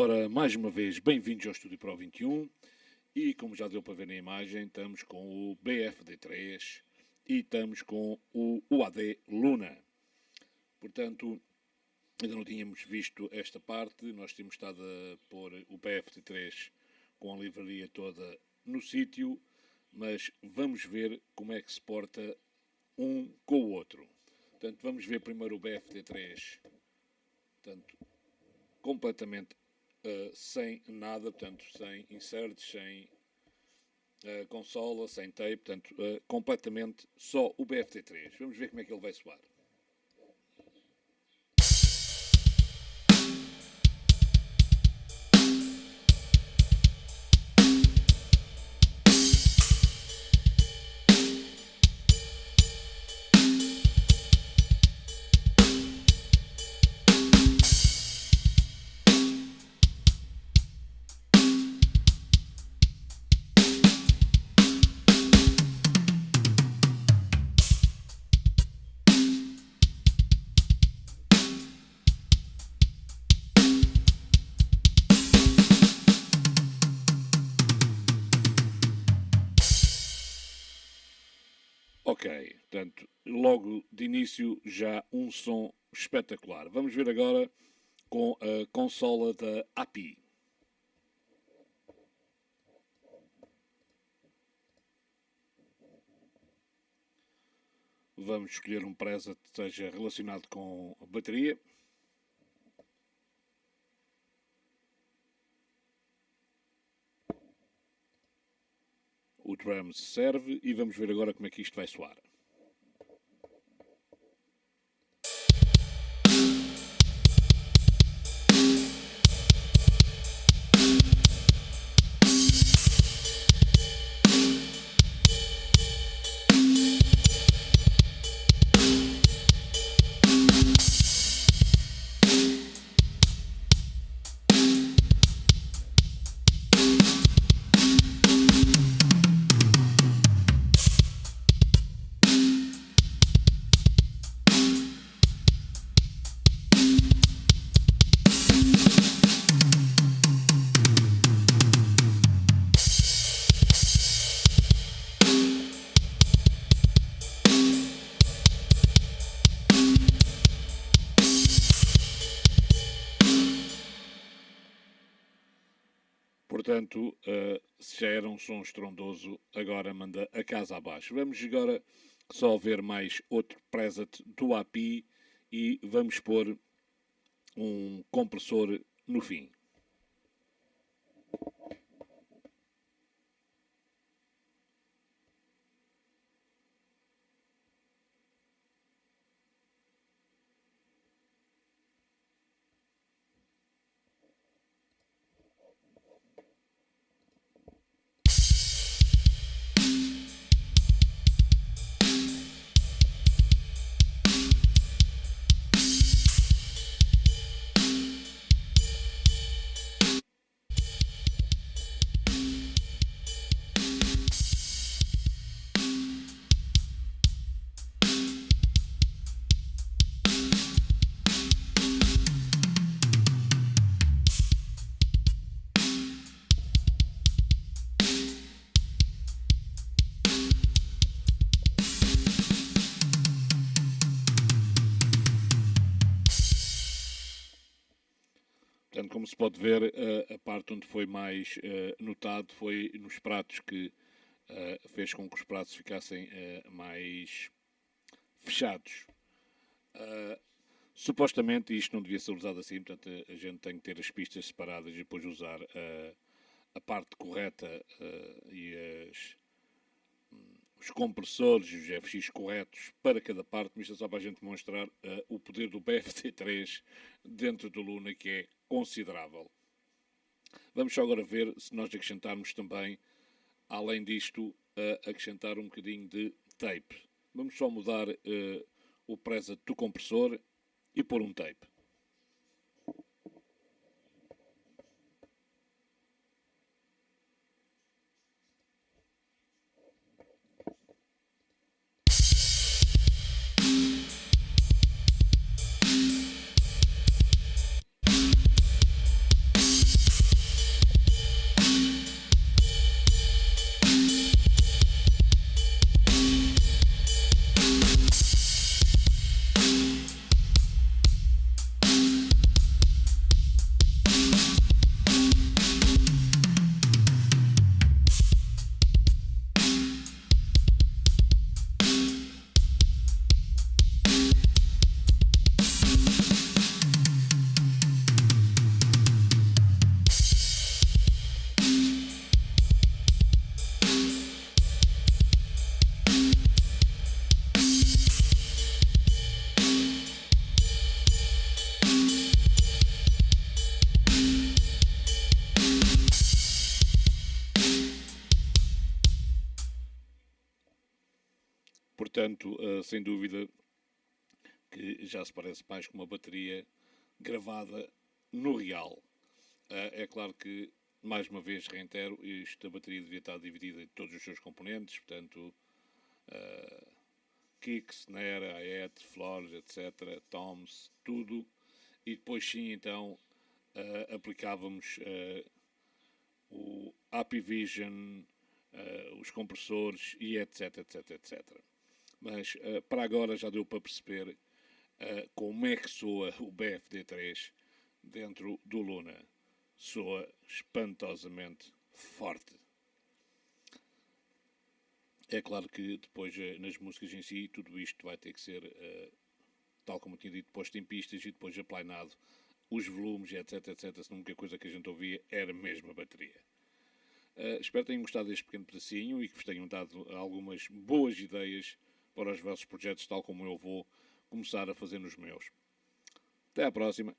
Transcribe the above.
Ora, mais uma vez, bem-vindos ao Estúdio Pro 21 e, como já deu para ver na imagem, estamos com o BFD3 e estamos com o UAD Luna. Portanto, ainda não tínhamos visto esta parte, nós tínhamos estado a pôr o BFD3 com a livraria toda no sítio, mas vamos ver como é que se porta um com o outro. Portanto, vamos ver primeiro o BFD3, portanto, completamente sem nada, portanto, sem inserts, sem consola, sem tape, portanto, completamente só o BFD3. Vamos ver como é que ele vai soar. Ok, portanto, logo de início já um som espetacular. Vamos ver agora com a consola da API. Vamos escolher um preset que esteja relacionado com a bateria. O drums serve e vamos ver agora como é que isto vai soar. Portanto, se já era um som estrondoso, agora manda a casa abaixo. Vamos agora só ver mais outro preset do API e vamos pôr um compressor no fim. Portanto, como se pode ver, a parte onde foi mais notado foi nos pratos, que fez com que os pratos ficassem mais fechados. Supostamente isto não devia ser usado assim, portanto a gente tem que ter as pistas separadas e depois usar a parte correta e os compressores e os FX corretos para cada parte, mas isto é só para a gente mostrar o poder do BFD3 dentro do Luna, que é considerável. Vamos só agora ver se nós acrescentarmos também, além disto, acrescentar um bocadinho de tape. Vamos só mudar o preset do compressor e pôr um tape. portanto, sem dúvida que já se parece mais com uma bateria gravada no real. É claro que, mais uma vez, reitero, esta bateria devia estar dividida em todos os seus componentes, portanto, kick, snare, hi-hat, floors, etc., toms, tudo, e depois sim, então, aplicávamos o API Vision, os compressores e etc, etc, etc. Mas para agora já deu para perceber como é que soa o BFD3 dentro do Luna. Soa espantosamente forte. É claro que depois nas músicas em si tudo isto vai ter que ser, tal como tinha dito, posto em pistas e depois aplanado os volumes, etc, etc, senão a única coisa que a gente ouvia era mesmo a bateria. Espero que tenham gostado deste pequeno pedacinho e que vos tenham dado algumas boas ideias para os vossos projetos, tal como eu vou começar a fazer nos meus. Até à próxima!